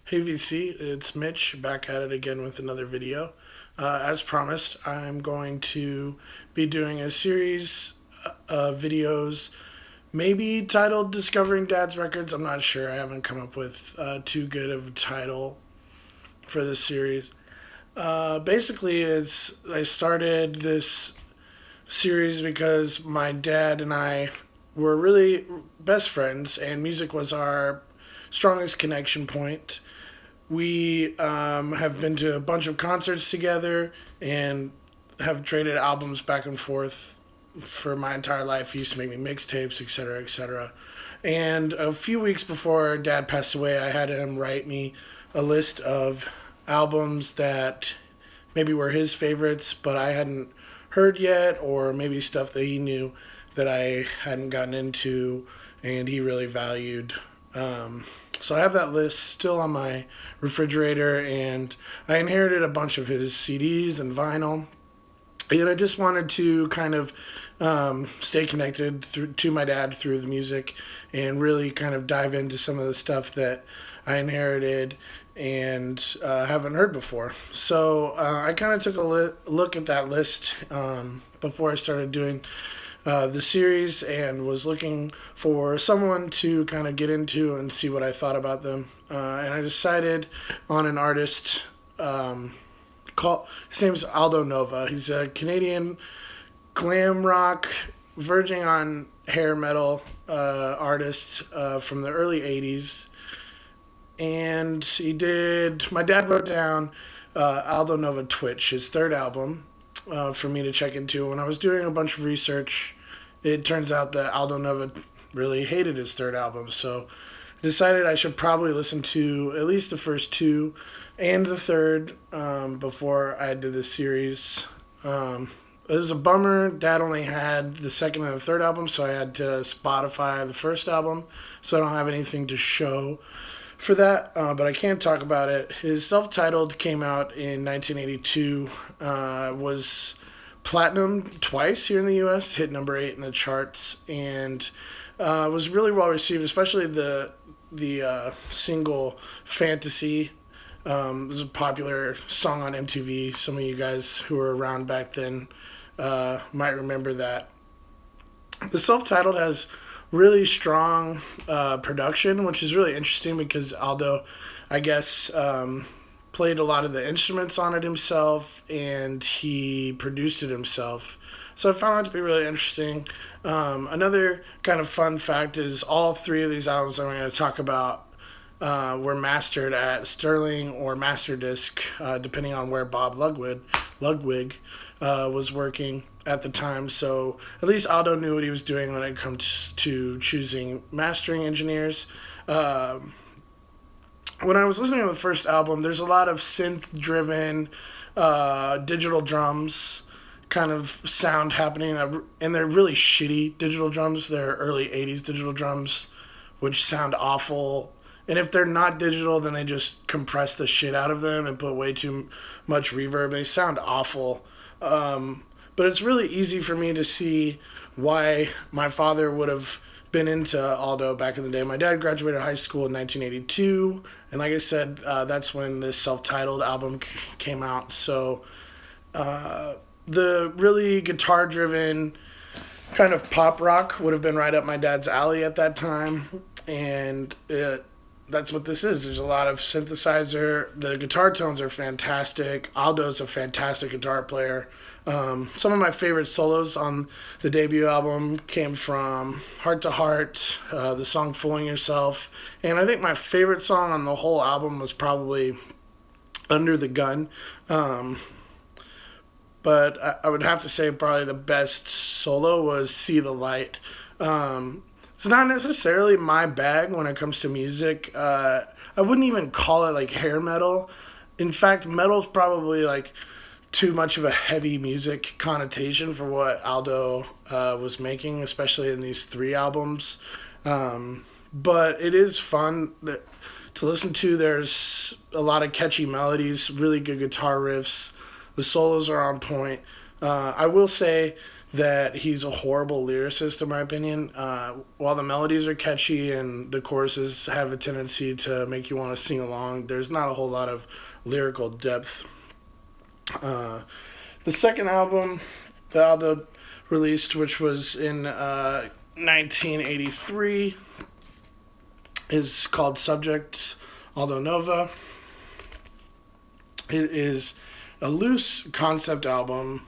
Hey VC, it's Mitch back at it again with another video. As promised, I'm going to be doing a series of videos, maybe titled Discovering Dad's Records. I'm not sure. I haven't come up with too good of a title for this series. Basically, I started this series because my dad and I were really best friends, and music was our strongest connection point. We have been to a bunch of concerts together and have traded albums back and forth for my entire life. He used to make me mixtapes, etc., etc. And a few weeks before Dad passed away, I had him write me a list of albums that maybe were his favorites, but I hadn't heard yet, or maybe stuff that he knew that I hadn't gotten into and he really valued. So I have that list still on my refrigerator, and I inherited a bunch of his CDs and vinyl. And I just wanted to kind of stay connected to my dad through the music and really kind of dive into some of the stuff that I inherited and haven't heard before. So I kind of took a look at that list before I started doing the series and was looking for someone to kind of get into and see what I thought about them. And I decided on an artist his name's Aldo Nova. He's a Canadian glam rock, verging on hair metal artist from the early 80s. And my dad wrote down Aldo Nova Twitch, his third album, for me to check into. When I was doing a bunch of research, it turns out that Aldo Nova really hated his third album, so I decided I should probably listen to at least the first two and the third before I did this series. It was a bummer. Dad only had the second and the third album, so I had to Spotify the first album, so I don't have anything to show for that, but I can talk about it. His self-titled came out in 1982, was platinum twice here in the U.S., hit number 8 in the charts, and was really well received, especially the single Fantasy. It was a popular song on MTV. Some of you guys who were around back then might remember that. The self-titled has really strong production, which is really interesting because Aldo, I guess, played a lot of the instruments on it himself and he produced it himself. So I found that to be really interesting. Another kind of fun fact is all three of these albums I'm going to talk about were mastered at Sterling or Masterdisc, depending on where Bob Ludwig was working at the time. So at least Aldo knew what he was doing when it comes to choosing mastering engineers. When I was listening to the first album, there's a lot of synth-driven digital drums kind of sound happening, and they're really shitty digital drums. They're early 80s digital drums, which sound awful. And if they're not digital, then they just compress the shit out of them and put way too much reverb. They sound awful. But it's really easy for me to see why my father would have been into Aldo back in the day. My dad graduated high school in 1982, and like I said, that's when this self-titled album came out. So the really guitar-driven kind of pop rock would have been right up my dad's alley at that time, and that's what this is. There's a lot of synthesizer. The guitar tones are fantastic. Aldo's a fantastic guitar player. Some of my favorite solos on the debut album came from Heart to Heart, the song Fooling Yourself, and I think my favorite song on the whole album was probably Under the Gun. But I would have to say probably the best solo was See the Light. It's not necessarily my bag when it comes to music. I wouldn't even call it like hair metal. In fact, metal's probably like too much of a heavy music connotation for what Aldo was making, especially in these three albums. But it is fun to listen to. There's a lot of catchy melodies, really good guitar riffs. The solos are on point. I will say that he's a horrible lyricist, in my opinion. While the melodies are catchy and the choruses have a tendency to make you want to sing along, there's not a whole lot of lyrical depth. The second album that Aldo released, which was in 1983, is called Subject, Aldo Nova. It is a loose concept album,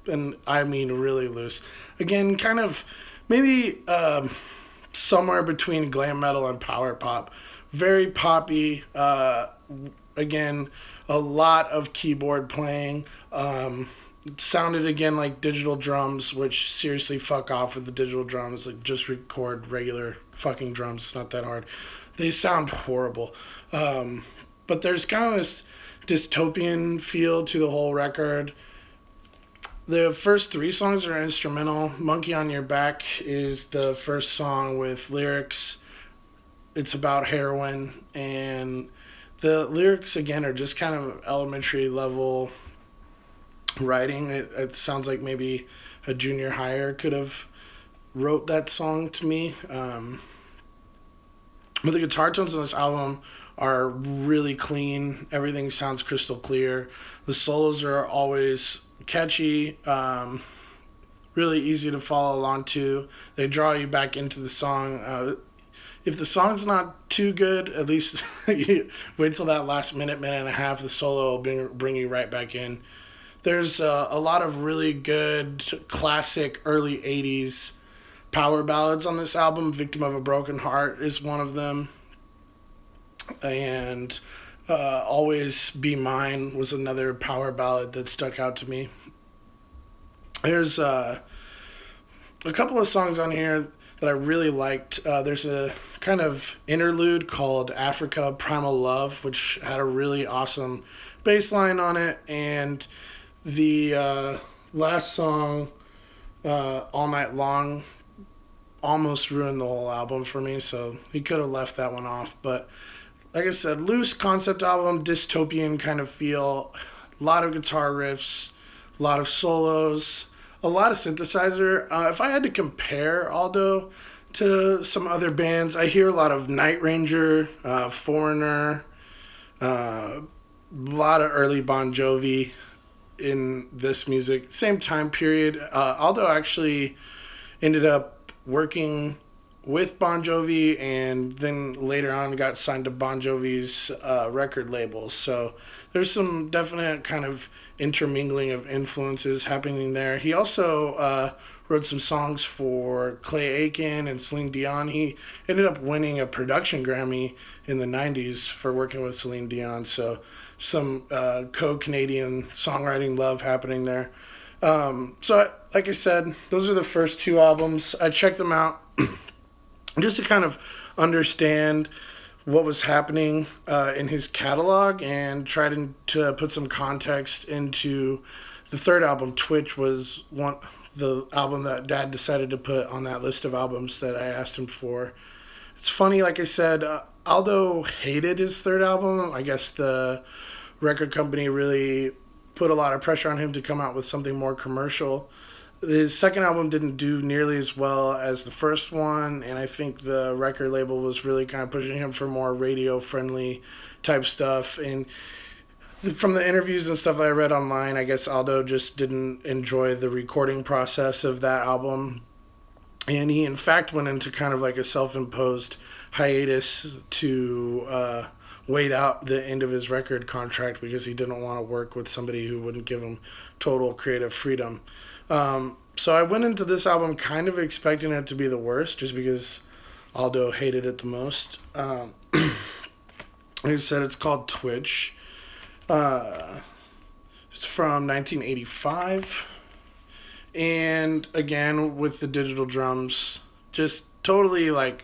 and I mean really loose. Again, kind of maybe somewhere between glam metal and power pop. Very poppy. Again, a lot of keyboard playing. It sounded again like digital drums, which seriously fuck off with the digital drums. Like just record regular fucking drums. It's not that hard. They sound horrible. But there's kind of this dystopian feel to the whole record. The first three songs are instrumental. Monkey on Your Back is the first song with lyrics. It's about heroin, and the lyrics again are just kind of elementary level writing. It sounds like maybe a junior higher could have wrote that song to me. But the guitar tones on this album are really clean. Everything sounds crystal clear. The solos are always catchy, really easy to follow along to. They draw you back into the song. If the song's not too good, at least you wait till that last minute and a half. The solo will bring you right back in. There's a lot of really good classic early 80s power ballads on this album. Victim of a Broken Heart is one of them. And Always Be Mine was another power ballad that stuck out to me. There's a couple of songs on here that I really liked. There's a kind of interlude called Africa Primal Love, which had a really awesome bass line on it. And the last song, All Night Long, almost ruined the whole album for me, so he could have left that one off. But like I said, loose concept album, dystopian kind of feel, a lot of guitar riffs, a lot of solos, a lot of synthesizer. If I had to compare Aldo to some other bands, I hear a lot of Night Ranger, Foreigner, a lot of early Bon Jovi in this music. Same time period. Aldo actually ended up working with Bon Jovi, and then later on got signed to Bon Jovi's record label. So there's some definite kind of intermingling of influences happening there. He also wrote some songs for Clay Aiken and Celine Dion. He ended up winning a production Grammy in the 90s for working with Celine Dion. So some co-Canadian songwriting love happening there. So like I said, those are the first two albums. I checked them out just to kind of understand what was happening in his catalog and try to put some context into the third album. Twitch was the album that Dad decided to put on that list of albums that I asked him for. It's funny, like I said, Aldo hated his third album. I guess the record company really put a lot of pressure on him to come out with something more commercial. His second album didn't do nearly as well as the first one, and I think the record label was really kind of pushing him for more radio-friendly type stuff. And from the interviews and stuff that I read online, I guess Aldo just didn't enjoy the recording process of that album. And he, in fact, went into kind of like a self-imposed hiatus to wait out the end of his record contract because he didn't want to work with somebody who wouldn't give him total creative freedom. So I went into this album kind of expecting it to be the worst, just because Aldo hated it the most. Like I said, it's called Twitch. It's from 1985. And again, with the digital drums, just totally like,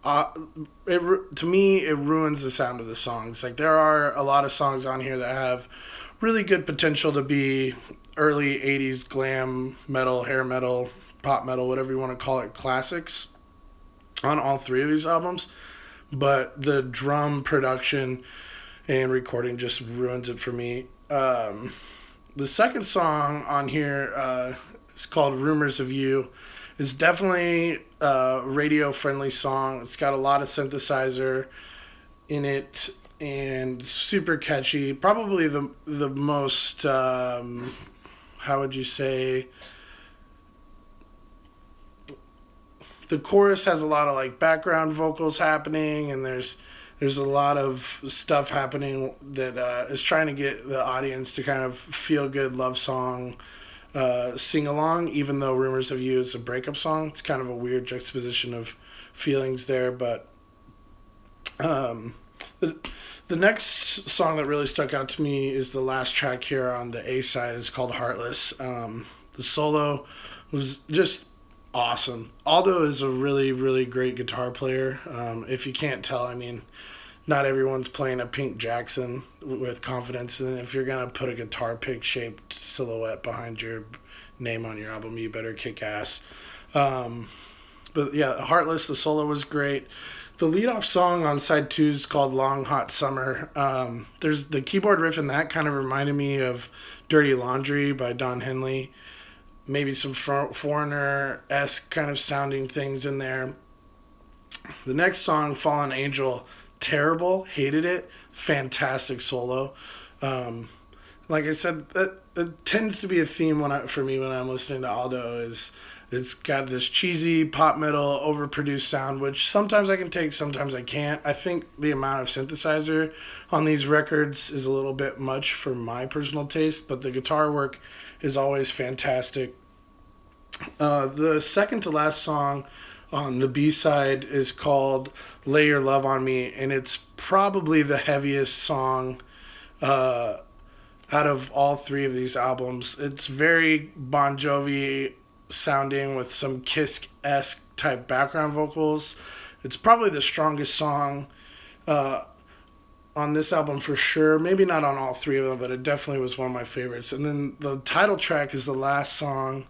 to me, it ruins the sound of the songs. Like, there are a lot of songs on here that have really good potential to be early 80s glam metal, hair metal, pop metal, whatever you want to call it, classics on all three of these albums. But the drum production and recording just ruins it for me. The second song on here It's called Rumors of You. It's definitely a radio friendly song. It's got a lot of synthesizer in it and super catchy. Probably the most how would you say, the chorus has a lot of like background vocals happening, and there's a lot of stuff happening that is trying to get the audience to kind of feel good love song sing along, even though Rumors of You is a breakup song. It's kind of a weird juxtaposition of feelings there, but the, the next song that really stuck out to me is the last track here on the A side. It's called Heartless. The solo was just awesome. Aldo is a really, really great guitar player. If you can't tell, I mean, not everyone's playing a Pink Jackson with confidence, and if you're going to put a guitar pick shaped silhouette behind your name on your album, you better kick ass. But yeah, Heartless, the solo was great. The lead-off song on side 2 is called Long Hot Summer. There's the keyboard riff in that kind of reminded me of Dirty Laundry by Don Henley. Maybe some Foreigner-esque kind of sounding things in there. The next song, Fallen Angel, terrible, hated it. Fantastic solo. Like I said, that tends to be a theme for me when I'm listening to Aldo. Is it's got this cheesy pop metal overproduced sound, which sometimes I can take, sometimes I can't. I think the amount of synthesizer on these records is a little bit much for my personal taste, but the guitar work is always fantastic. The second to last song on the B side is called Lay Your Love on Me, and it's probably the heaviest song out of all 3 of these albums. It's very Bon Jovi sounding with some Kiss-esque type background vocals. It's probably the strongest song on this album for sure. Maybe not on all 3 of them, but it definitely was one of my favorites. And then the title track is the last song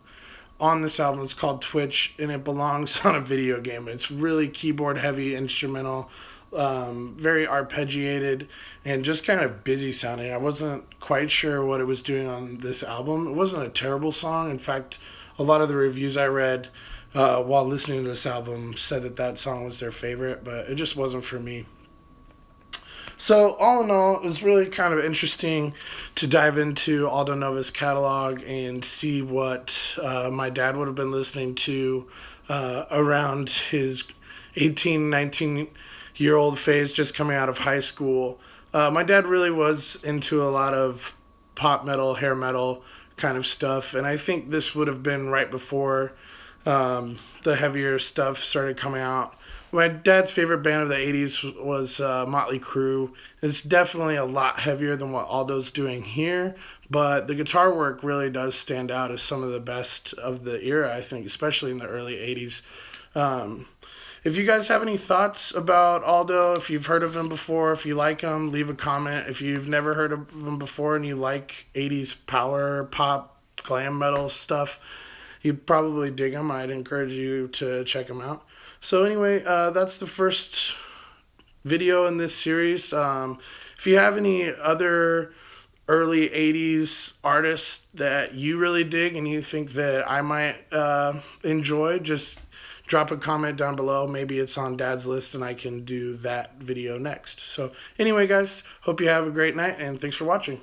on this album. It's called Twitch, and it belongs on a video game. It's really keyboard heavy, instrumental, very arpeggiated, and just kind of busy sounding. I wasn't quite sure what it was doing on this album. It wasn't a terrible song. In fact, a lot of the reviews I read while listening to this album said that song was their favorite, but it just wasn't for me. So all in all, it was really kind of interesting to dive into Aldo Nova's catalog and see what my dad would have been listening to around his 18, 19-year-old phase, just coming out of high school. My dad really was into a lot of pop metal, hair metal kind of stuff, and I think this would have been right before the heavier stuff started coming out. My dad's favorite band of the 80s was Motley Crue. It's definitely a lot heavier than what Aldo's doing here, but the guitar work really does stand out as some of the best of the era, I think, especially in the early 80s. If you guys have any thoughts about Aldo, if you've heard of him before, if you like him, leave a comment. If you've never heard of him before and you like 80s power, pop, glam metal stuff, you'd probably dig him. I'd encourage you to check him out. So anyway, that's the first video in this series. If you have any other early 80s artists that you really dig and you think that I might enjoy, just drop a comment down below. Maybe it's on Dad's list and I can do that video next. So anyway, guys, hope you have a great night and thanks for watching.